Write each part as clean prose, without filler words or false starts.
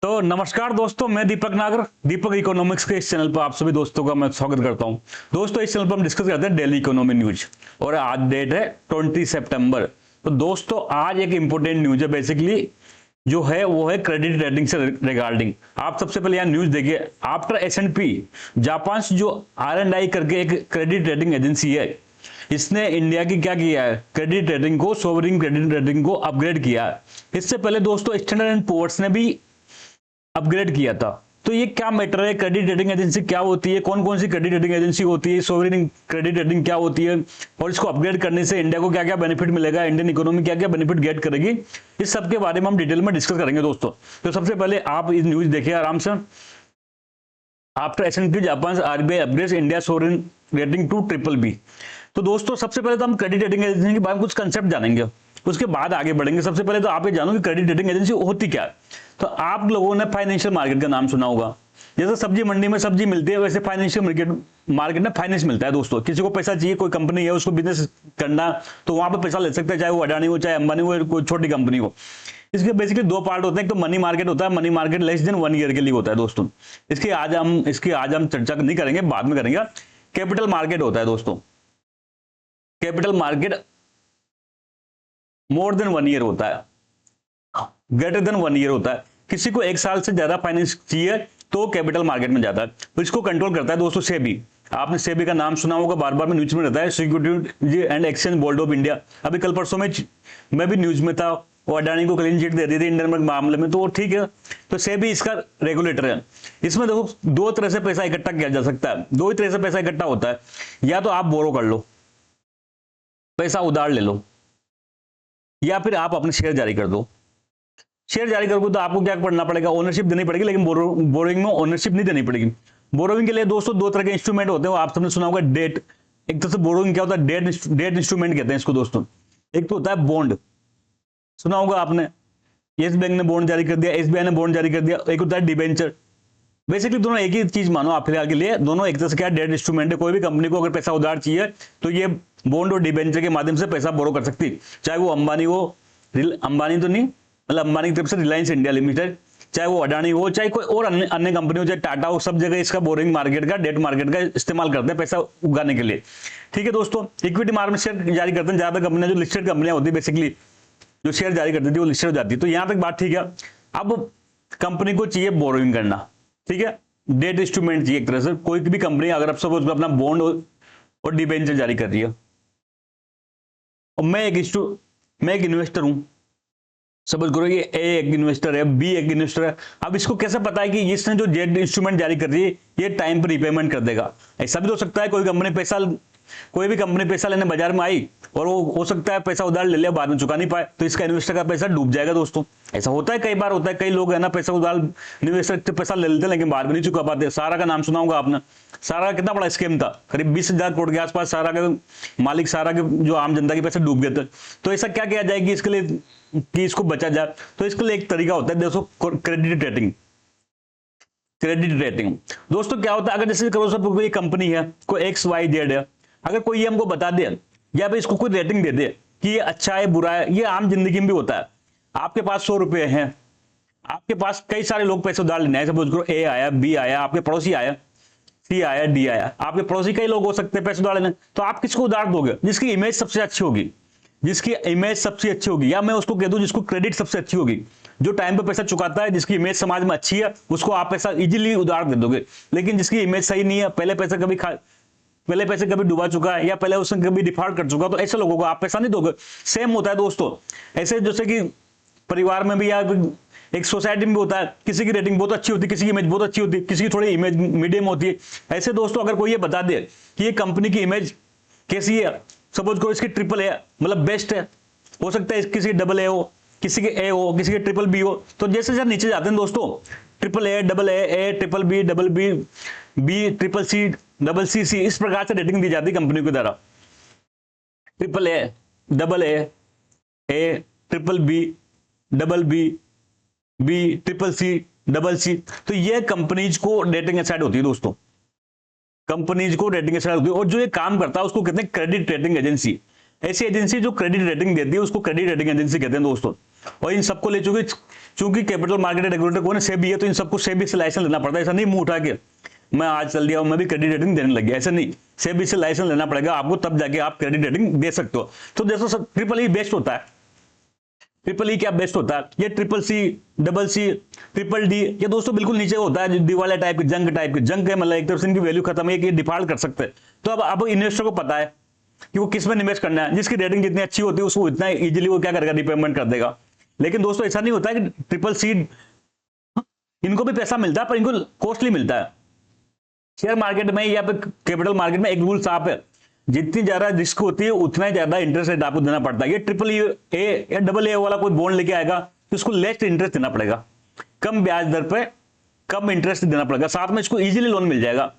तो नमस्कार दोस्तों, मैं दीपक नागर, दीपक इकोनॉमिक्स के इस चैनल पर आप सभी दोस्तों का मैं स्वागत करता हूं। दोस्तों, इस चैनल पर हम डिस्कस करते हैं डेली इकोनॉमी न्यूज और आज डेट है 20 सितंबर। तो दोस्तों, आज एक इंपॉर्टेंट न्यूज है, बेसिकली जो है वो है क्रेडिट रेटिंग से रिगार्डिंग। आप सबसे पहले यहाँ न्यूज देखिए। आफ्टर S&P जापान जो R&I करके एक क्रेडिट रेटिंग एजेंसी है, इसने इंडिया की क्या किया है, क्रेडिट रेटिंग को, सोवरिन क्रेडिट रेटिंग को अपग्रेड किया है। इससे पहले दोस्तों स्टैंडर्ड एंड पुअर्स ने भी अपग्रेड किया था। तो ये क्या मैटर है, क्रेडिट रेटिंग एजेंसी क्या होती है, कौन कौन सी क्रेडिट रेटिंग एजेंसी होती है, सोवरिन क्रेडिट रेटिंग क्या होती है और इसको अपग्रेड करने से इंडिया को क्या क्या बेनिफिट मिलेगा, इंडियन इकोनॉमी क्या क्या बेनिफिट गेट करेगी, इस सब के बारे में हम डिटेल में डिस्कस करेंगे दोस्तों। तो सबसे पहले आप इस न्यूज देखिए आराम से। After S&P Japan RBI upgrades India sovereign rating to BBB। तो दोस्तों, सबसे पहले तो हम क्रेडिट रेटिंग एजेंसी के बारे में कुछ कंसेप्ट जानेंगे, उसके बाद आगे बढ़ेंगे। सबसे पहले तो आप ये जानो कि क्रेडिट रेटिंग एजेंसी होती क्या है। तो आप लोगों ने फाइनेंशियल मार्केट का नाम सुना होगा। जैसे सब्जी मंडी में सब्जी मिलती है, वैसे फाइनेंशियल मार्केट में फाइनेंस मिलता है दोस्तों। किसी को पैसा चाहिए, कोई कंपनी है उसको बिजनेस करना, तो वहां पर पैसा ले सकता है, चाहे वो अडानी हो, चाहे अंबानी हो, कोई छोटी कंपनी हो। इसके बेसिकली दो पार्ट होते हैं। एक तो मनी मार्केट होता है, money market less than 1 year के लिए होता है दोस्तों। इसकी आज हम चर्चा नहीं करेंगे, बाद में करेंगे। कैपिटल मार्केट होता है दोस्तों। Capital market more than 1 year होता है, ग्रेटर देन 1 ईयर होता है। किसी को 1 साल से ज्यादा फाइनेंस चाहिए तो कैपिटल मार्केट में जाता है। तो इसको कंट्रोल करता है दोस्तों सेबी। आपने सेबी का नाम सुना होगा, बार बार में न्यूज में रहता है, security and exchange board of India. अभी कल परसों में मैं भी न्यूज में था, वो अडानी को क्लीन चिट दे दी थी इंडियन बैंक मामले में, तो वो ठीक है। तो सेबी इसका रेगुलेटर है। इसमें देखो दो तरह से पैसा इकट्ठा किया जा सकता है, दो ही तरह से पैसा इकट्ठा होता है। या तो आप बोरो कर लो, पैसा उधार ले लो, या फिर आप अपने शेयर जारी कर दो। शेयर जारी करोगे तो आपको क्या करना पड़ेगा, ओनरशिप देनी पड़ेगी, लेकिन बोरोइंग में ओनरशिप नहीं देनी पड़ेगी। बोरोइंग के लिए दोस्तों दो तरह के इंस्ट्रूमेंट होते हैं, वो आप सबने सुना होगा, डेट। एक तरह से बोरोइंग क्या होता है, डेट इंस्ट्रूमेंट कहते हैं इसको दोस्तों। एक तो होता है बॉन्ड, सुना होगा आपने, येस बैंक ने बॉन्ड जारी कर दिया, SBI ने बॉन्ड जारी कर दिया। एक होता है डिबेंचर। बेसिकली दोनों एक ही चीज मानो आप फिलहाल के लिए, दोनों एक तरह से क्या डेट इंस्ट्रूमेंट है। कोई भी कंपनी को अगर पैसा उधार चाहिए तो ये बॉन्ड और डिबेंचर के माध्यम से पैसा बोरो कर सकती है। चाहे वो अंबानी हो, अंबानी तो नहीं, मतलब अंबानी की तरफ से रिलायंस इंडिया लिमिटेड, चाहे वो अडानी हो, चाहे कोई और अन्य कंपनी हो, चाहे टाटा हो, सब जगह इसका बोरिंग मार्केट का, डेट मार्केट का इस्तेमाल करते हैं पैसा उगाने के लिए। ठीक है दोस्तों, इक्विटी मार्केट शेयर जारी करते हैं ज्यादा कंपनियां, जो लिस्टेड कंपनियां होती है, बेसिकली जो शेयर जारी करती थी वो लिस्टेड हो जाती है। तो यहां तक बात ठीक है। अब कंपनी को चाहिए बोरोइंग करना, ठीक है, डेट इंस्ट्रूमेंट चाहिए एक तरह से। कोई भी कंपनी अगर अब सपोज अपना बॉन्ड और डिबेंचर जारी कर रही है, और मैं एक इन्वेस्टर हूं, सपोज करो ये A एक इन्वेस्टर है, B एक इन्वेस्टर है। अब इसको कैसे पता है कि इसने जो डेट इंस्ट्रूमेंट जारी कर रही है ये टाइम पर रिपेमेंट कर देगा। ऐसा भी हो सकता है कोई भी कंपनी पैसा लेने बाजार में आई और वो हो सकता है पैसा उधार ले लिया, बाद में चुका नहीं पाए, तो इसका इन्वेस्टर का पैसा डूब जाएगा दोस्तों। ऐसा होता है, कई बार होता है। कई लोग है ना, पैसा उधार इन्वेस्टर से पैसा ले लेते हैं लेकिन बाद में नहीं चुका पाते। सारा का नाम सुना होगा आपने। सारा कितना बड़ा स्कीम था, करीब 20,000 करोड़ के आसपास। सारा के मालिक, सारा के जो आम जनता के पैसे डूब गए थे। तो ऐसा क्या किया जाए कि इसके लिए, कि इसको बचा जाए, तो इसके लिए एक तरीका होता है दोस्तों, क्रेडिट रेटिंग। क्रेडिट रेटिंग दोस्तों क्या होता है, अगर जैसे करो सब कोई कंपनी है, कोई XYZ है, अगर कोई ये हमको बता दे या फिर इसको कोई रेटिंग दे दे कि ये अच्छा है बुरा है, ये आम जिंदगी में भी होता है। आपके पास 100 रुपए हैं, आपके पास कई सारे लोग पैसे उधार लेने आए, सपोज करो A आया, B आया, आपके पड़ोसी आया, C आया, D आया, आपके पड़ोसी कई लोग हो सकते हैं पैसे उधार लेने। तो आप किसको उधार दोगे, जिसकी इमेज सबसे अच्छी होगी, जिसकी इमेज सबसे अच्छी होगी, या मैं उसको कह दूं जिसको क्रेडिट सबसे अच्छी होगी, जो टाइम पे पैसा चुकाता है, जिसकी इमेज समाज में अच्छी है, उसको आप पैसा इजीली उधार दे दोगे। लेकिन जिसकी इमेज सही नहीं है, पहले पैसे कभी डुबा चुका है, या पहले उसने कभी डिफॉल्ट कर चुका, तो ऐसे लोगों को आप पैसा नहीं दोगे। सेम होता है दोस्तों, ऐसे जैसे कि परिवार में भी या एक सोसाइटी में भी होता है, किसी की रेटिंग बहुत अच्छी होती है, किसी की इमेज बहुत अच्छी होती है, किसी की थोड़ी इमेज मीडियम होती है। ऐसे दोस्तों अगर कोई ये बता दे कि ये कंपनी की इमेज कैसी है, सपोज करो इसकी AAA मतलब बेस्ट है, हो सकता है किसी की AA हो, किसी के A हो, किसी के BBB हो। तो जैसे जैसे नीचे जाते हैं दोस्तों, AAA, AA, BBB, BB, CCC, CCC, इस प्रकार से रेटिंग दी जाती है कंपनी के द्वारा। AAA, A, BBB, BB, CCC, CC। तो ये कंपनीज को रेटिंग असाइड होती है दोस्तों, कंपनीज को रेटिंग असाइड होती है। और जो ये काम करता है उसको कहते हैं क्रेडिट रेटिंग एजेंसी। ऐसी एजेंसी जो क्रेडिट रेटिंग देती है उसको क्रेडिट रेटिंग एजेंसी कहते हैं दोस्तों। और इन सबको ले चुके, चूंकि कैपिटल मार्केट रेगुलेटर कौन है, सेबी है, तो इन सबको सेबी से लाइसेंस लेना पड़ता है। ऐसा नहीं मुंह उठा के मैं आज चल दिया मैं भी क्रेडिट रेटिंग देने लग गया, ऐसा नहीं। सेबी से लाइसेंस लेना पड़ेगा आपको, तब जाके आप क्रेडिट रेटिंग दे सकते हो। तो जैसा सब ट्रिपल ई बेस्ट होता है, ट्रिपल ई क्या बेस्ट होता है, ये triple C, double C, triple D, ये दोस्तों बिल्कुल नीचे होता है, दिवाला टाइप के, जंग टाइप के। जंग है मतलब एक तरफ से इनकी वैल्यू खत्म है कि डिफॉल्ट कर सकते हैं। तो अब इन्वेस्टर को पता है कि वो किस में इन्वेस्ट करना है, जिसकी रेटिंग जितनी अच्छी होती है उसको इतना इजीली वो क्या करेगा, रिपेमेंट कर देगा। लेकिन दोस्तों ऐसा नहीं होता है कि ट्रिपल सी, इनको भी पैसा मिलता है पर इनको कॉस्टली मिलता है। शेयर मार्केट में या फिर कैपिटल मार्केट में एक रूल साफ है, जितनी ज्यादा रिस्क होती है उतना ही ज्यादा इंटरेस्ट रेट आपको देना पड़ता है। ये ट्रिपल ए या डबल ए वाला कोई बॉन्ड लेके आएगा तो उसको लेस इंटरेस्ट देना पड़ेगा, कम ब्याज दर पे कम इंटरेस्ट देना पड़ेगा, साथ में इसको इजीली लोन मिल जाएगा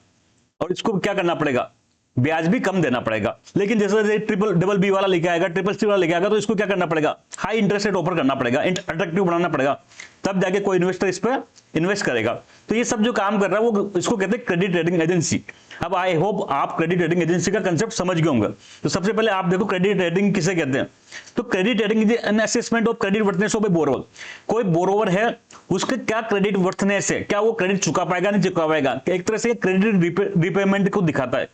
और इसको क्या करना पड़ेगा, ब्याज भी कम देना पड़ेगा। लेकिन जैसे ट्रिपल डबल बी वाला लेके आएगा, ट्रिपल सी वाला लेके आएगा, तो इसको क्या करना पड़ेगा, हाई इंटरेस्ट रेट ऑफर करना पड़ेगा, अट्रैक्टिव बनाना पड़ेगा, तब जाके कोई इन्वेस्टर इस पर इन्वेस्ट करेगा। तो ये सब जो काम कर रहा है वो इसको कहते हैं क्रेडिट रेटिंग एजेंसी। अब आई होप आप क्रेडिट रेटिंग एजेंसी का कंसेप्ट समझ गए होंगे। तो सबसे पहले आप देखो क्रेडिट रेटिंग किसे कहते हैं। तो credit rating is an assessment of credit वर्थनेस of A borrower. कोई बोरोवर है उसके क्या क्रेडिट वर्थनेस है, क्या वो क्रेडिट चुका पाएगा नहीं चुका पाएगा, एक तरह से क्रेडिट रिपेमेंट को दिखाता है,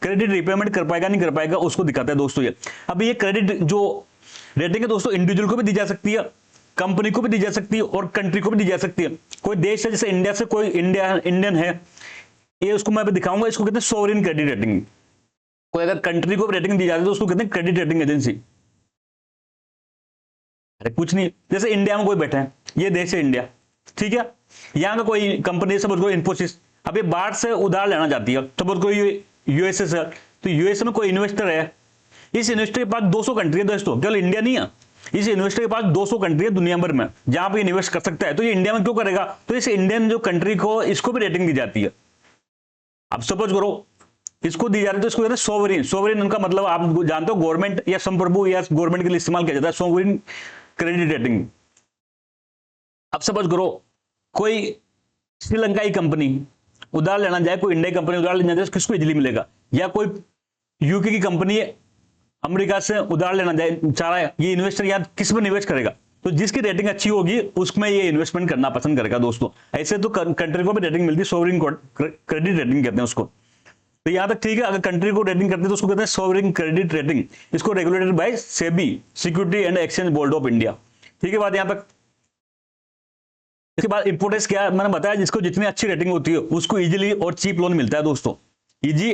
क्रेडिट रिपेमेंट कर पाएगा नहीं कर पाएगा उसको दिखाता है दोस्तों ये। अब ये क्रेडिट जो रेटिंग है दोस्तों इंडिविजुअल को भी दी जा सकती है, कंपनी को भी दी जा सकती है और कंट्री को भी दी जा सकती है। कोई देश है जैसे इंडिया से कोई इंडियन है, ये उसको मैं अभी दिखाऊंगा, इसको कहते हैं सोवरेन क्रेडिट रेटिंग। कोई अगर कंट्री को रेटिंग दी जाती है तो उसको कहते हैं क्रेडिट रेटिंग एजेंसी। अरे कुछ नहीं, जैसे इंडिया में कोई बैठा है, ये देश है इंडिया, ठीक है, यहाँ का कोई कंपनी सपोज कोई इन्फोसिस, अब ये बाहर से उधार लेना चाहती है, सपोज कोई यूएसए से, तो यूएसए में कोई इन्वेस्टर है, इस इन्वेस्टर के पास 200 कंट्री है दोस्तों, केवल इंडिया नहीं है, इस इन्वेस्टर के पास 200 कंट्री है दुनिया भर में जहां पे इन्वेस्ट कर सकता है। तो ये इंडिया में क्यों करेगा, तो इस इंडियन जो कंट्री को इसको भी रेटिंग दी जाती है। अब सपोज करो इसको दी जा रही है तो इसको कहते हैं सोवरेन। सोवरेन उनका मतलब आप जानते हो गवर्नमेंट या संप्रभु या गवर्नमेंट के लिए इस्तेमाल किया जाता है सोवरेन क्रेडिट रेटिंग। अब सपोज करो कोई श्रीलंकाई कंपनी उधार लेना जाए, कोई इंडिया कंपनी उधार लेना जाए, किसको इजीली मिलेगा, या कोई यूके की कंपनी अमेरिका से उधार लेना जाए चाह रहा है, ये इन्वेस्टर यार किस में इन्वेस्ट करेगा, तो जिसकी रेटिंग अच्छी होगी उसमें ये इन्वेस्टमेंट करना पसंद करेगा दोस्तों। ऐसे तो कंट्री को भी रेटिंग मिलती है, सोवरेन क्रेडिट रेटिंग कहते हैं उसको। तो यहां तक ठीक है, अगर कंट्री को रेटिंग करते हैं तो उसको कहते हैं सोवरेन क्रेडिट रेटिंग, इसको regulated by SEBI, security and exchange board of India. ठीक है बात यहां तक। इसके बाद इंपोर्टेंस क्या है मैंने बताया, जिसको जितनी अच्छी रेटिंग होती है उसको इजीली और चीप लोन मिलता है दोस्तों, इजी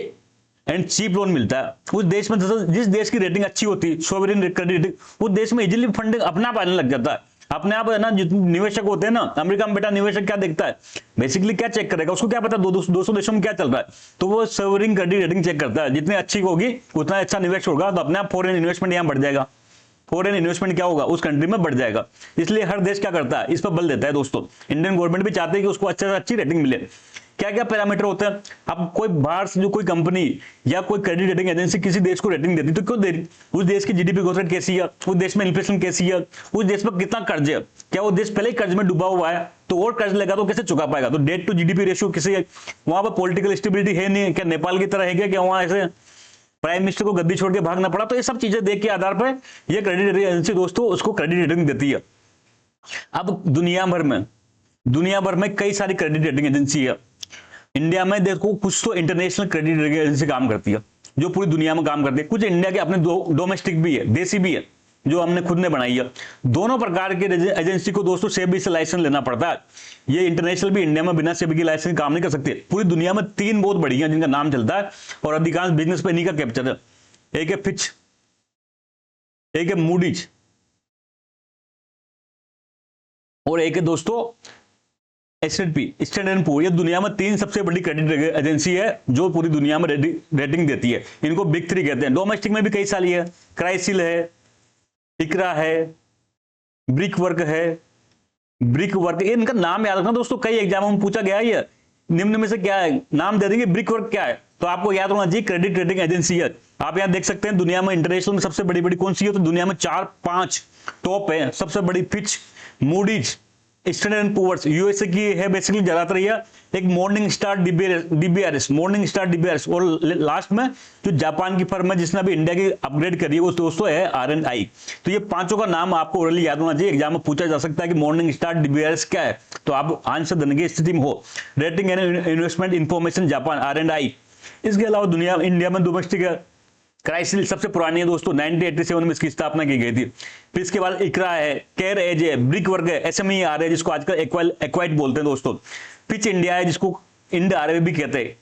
एंड चीप लोन मिलता है। उस देश में जिस देश की रेटिंग अच्छी होती है सोवरेन क्रेडिट रेटिंग, उस देश में इजीली फंडिंग अपना आप आने लग जाता है, अपने आप है ना। जितने निवेशक होते हैं ना, अमेरिका में बेटा निवेशक क्या देखता है, बेसिकली क्या चेक करेगा, उसको क्या पता 200 देशों में क्या चल रहा है, तो वो सोवरेन क्रेडिट रेटिंग चेक करता है। जितनी अच्छी होगी उतना अच्छा निवेश होगा, तो अपने आप फॉरेन इन्वेस्टमेंट यहाँ बढ़ जाएगा, फॉरेन इन्वेस्टमेंट क्या होगा उस कंट्री में बढ़ जाएगा। इसलिए हर देश क्या करता है, इस पर बल देता है दोस्तों। इंडियन गवर्नमेंट भी चाहते हैं कि उसको अच्छे से अच्छी रेटिंग मिले। क्या क्या पैरामीटर होते हैं, अब कोई बाहर से जो कोई कंपनी या कोई क्रेडिट रेटिंग एजेंसी किसी देश को रेटिंग देती तो क्यों दे रही, उस देश की जीडीपी ग्रोथ रेट कैसी है, उस देश में इन्फ्लेशन कैसी है, उस देश में कितना कर्ज है, क्या वो देश पहले ही कर्ज में डूबा हुआ है, तो और कर्ज लेगा तो कैसे चुका पाएगा, तो डेट टू जीडीपी रेशियो किसी है, वहां पर पॉलिटिकल स्टेबिलिटी है नहीं, क्या नेपाल की तरह है क्या वहां ऐसे प्राइम मिनिस्टर को गद्दी छोड़ के भागना पड़ा। तो ये सब चीजें देख के आधार पर ये क्रेडिट रेटिंग एजेंसी दोस्तों उसको क्रेडिट रेटिंग देती है। अब दुनिया भर में कई सारी क्रेडिट रेटिंग एजेंसी है। इंडिया में देखो कुछ तो इंटरनेशनल क्रेडिट रेटिंग एजेंसी काम करती है जो पूरी दुनिया में काम करती है, कुछ इंडिया के अपने डोमेस्टिक भी है, देसी भी है जो हमने खुद ने बनाई है। दोनों प्रकार के एजेंसी को दोस्तों सेबी से लाइसेंस लेना पड़ता है। ये इंटरनेशनल भी इंडिया में बिना सेबी की लाइसेंस काम नहीं कर सकती। पूरी दुनिया में 3 बहुत बड़ी हैं जिनका नाम चलता है और अधिकांश बिजनेस पे इन्हीं का कैप्चर है। एक है फिच, एक है मूडीज और एक है दोस्तों S&P, स्टैंडर्ड एंड पुअर। ये दुनिया में 3 सबसे बड़ी क्रेडिट एजेंसी है जो पूरी दुनिया में रेटिंग देती है। इनको बिग 3 कहते हैं। डोमेस्टिक में भी कई सारी है, क्राइसिल है, इकरा है, ब्रिक वर्क है, ये इनका नाम याद रखना दोस्तों, कई एग्जामों में पूछा गया है। ये निम्न में से क्या है, नाम दे देंगे, ब्रिक वर्क क्या है, तो आपको याद होना चाहिए क्रेडिट रेटिंग एजेंसी है। आप यहां देख सकते हैं दुनिया में इंटरनेशनल में सबसे बड़ी कौन सी है, तो दुनिया में 4-5 टॉप है। सबसे बड़ी Fitch, Moody's, Standard and Poor's USA की है बेसिकली ज्यादातर, ये एक Morningstar DBRS, Morningstar DBRS, और लास्ट में जो जापान की फर्म है जिसने अभी इंडिया की अपग्रेड करी है वो दोस्तों है R&I। तो ये पांचों का नाम आपको ओरली याद होना चाहिए, एग्जाम में पूछा जा सकता है कि मॉर्निंग स्टार डीबीआरएस क्या है, तो आप आंसर देने की स्थिति में हो। Rating and investment information Japan R&I। इसके अलावा दुनिया इंडिया में डोमेस्टिक क्राइसिल सबसे पुरानी है दोस्तों, 1987 में इसकी स्थापना की गई थी। फिर इसके बाद इकरा है, केयर एज है, ब्रिक वर्क है, SMER है जिसको आजकल एक्वाइट बोलते हैं दोस्तों, पिच इंडिया है जिसको इंड आरए भी कहते हैं,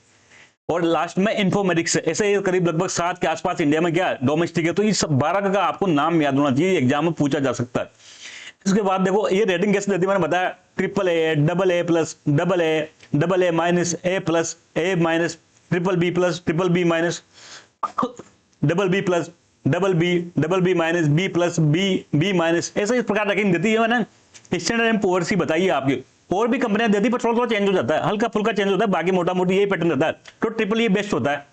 और लास्ट में इन्फोमेटिक्स है। ऐसे करीब लगभग 7 के आसपास इंडिया में क्या डोमेस्टिक है। तो ये सब 12 का आपको नाम याद होना चाहिए, एग्जाम में पूछा जा सकता है। इसके बाद देखो ये रेटिंग कैसे देती है, मैंने बताया AAA, AA+, AA minus, A+, A minus, BBB+, BBB minus, BB minus, B minus, ऐसे इस प्रकार रैंकिंग देती है। मैंने स्टैंडर्ड एंड पुअर्स की बताई है आपकी, और भी कंपनियां देती है पर थोड़ा चेंज हो जाता है, हल्का फुल्का चेंज होता है, बाकी मोटा मोटी यही पैटर्न रहता है। तो ट्रिपल ए बेस्ट होता है,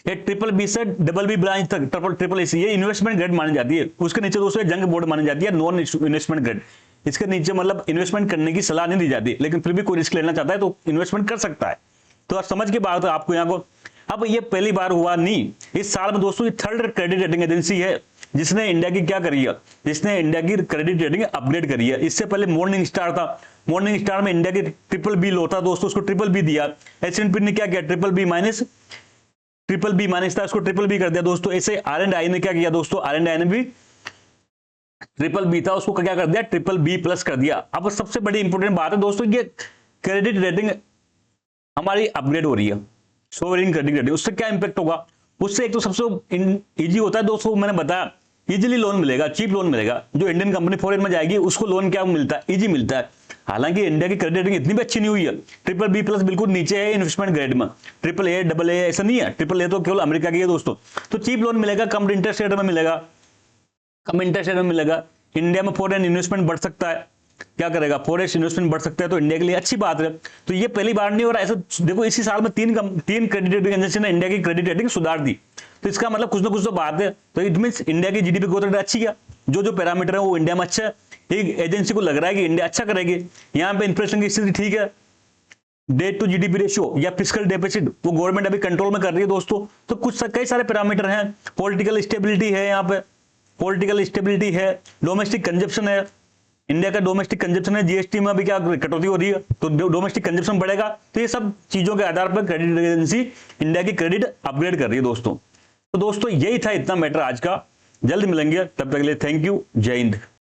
ये BBB से BB ब्रांच तक ट्रिपल ए ये इन्वेस्टमेंट ग्रेड मानी जाती है। उसके नीचे दोस्तों जंग बोर्ड मानी जाती है, नॉन इन्वेस्टमेंट ग्रेड। इसके नीचे मतलब इन्वेस्टमेंट करने की सलाह नहीं दी जाती, लेकिन फिर भी कोई रिस्क लेना चाहता है तो इन्वेस्टमेंट कर सकता है। तो आप समझ के बात है आपको यहाँ को। अब ये पहली बार हुआ नहीं, इस साल में दोस्तों ये थर्ड क्रेडिट रेटिंग एजेंसी है जिसने इंडिया की क्या करी है, जिसने इंडिया की क्रेडिट रेटिंग अपग्रेड करी है। इससे पहले मॉर्निंग स्टार था, मॉर्निंग स्टार में इंडिया की BBB लो था दोस्तों, उसको BBB दिया। S&P ने क्या किया, BBB माइनस था, उसको BBB कर दिया दोस्तों। ऐसे R&I ने क्या किया दोस्तों, R&I ने भी BBB था, उसको क्या कर दिया, BBB+ कर दिया। अब सबसे बड़ी इंपॉर्टेंट बात है दोस्तों, ये क्रेडिट रेटिंग हमारी अपग्रेड हो रही है, सोवरेन क्रेडिट रेटिंग। उससे क्या इंपैक्ट होगा, उससे एक तो सबसे इजी होता है दोस्तों, मैंने बताया इजीली लोन मिलेगा, चीप लोन मिलेगा। जो इंडियन कंपनी फॉरेन में जाएगी उसको लोन क्या मिलता है, इजी मिलता है। हालांकि इंडिया की क्रेडिट रेटिंग इतनी भी अच्छी नहीं हुई है, BBB+ बिल्कुल नीचे है इन्वेस्टमेंट ग्रेड में, AAA, AA ऐसा नहीं है, AAA तो केवल अमेरिका की है दोस्तों। तो चीप लोन मिलेगा, कम इंटरेस्ट रेट में मिलेगा, इंडिया में फॉरेन इन्वेस्टमेंट बढ़ सकता है, क्या करेगा, फॉरेन इन्वेस्टमेंट बढ़ सकता है, तो इंडिया के लिए अच्छी बात है। तो ये पहली बार नहीं हो रहा ऐसा, देखो इसी साल में तीन क्रेडिट रेटिंग एजेंसी ने इंडिया की क्रेडिट रेटिंग सुधार दी, तो इसका मतलब कुछ ना कुछ तो बात है। तो इट मींस इंडिया की जीडीपी ग्रोथ रेट अच्छी है, जो पैरामीटर है वो इंडिया में अच्छा है, एक एजेंसी को लग रहा है कि इंडिया अच्छा करेगी। यहाँ पे इन्फ्लेशन की स्थिति ठीक है, डेट टू जीडीपी रेशियो या फिस्कल डेफिसिट वो गवर्नमेंट अभी कंट्रोल में कर रही है दोस्तों। तो कुछ कई सारे पैरामीटर हैं, पॉलिटिकल स्टेबिलिटी है, यहाँ पे पॉलिटिकल स्टेबिलिटी है, डोमेस्टिक कंजप्शन है, इंडिया का डोमेस्टिक कंजप्शन है, जीएसटी में अभी क्या कटौती हो रही है तो डोमेस्टिक कंजप्शन बढ़ेगा। तो ये सब चीजों के आधार पर क्रेडिट एजेंसी इंडिया की क्रेडिट अपग्रेड कर रही है दोस्तों। तो दोस्तों यही था इतना मैटर आज का, जल्द मिलेंगे, तब तक के लिए थैंक यू, जय हिंद।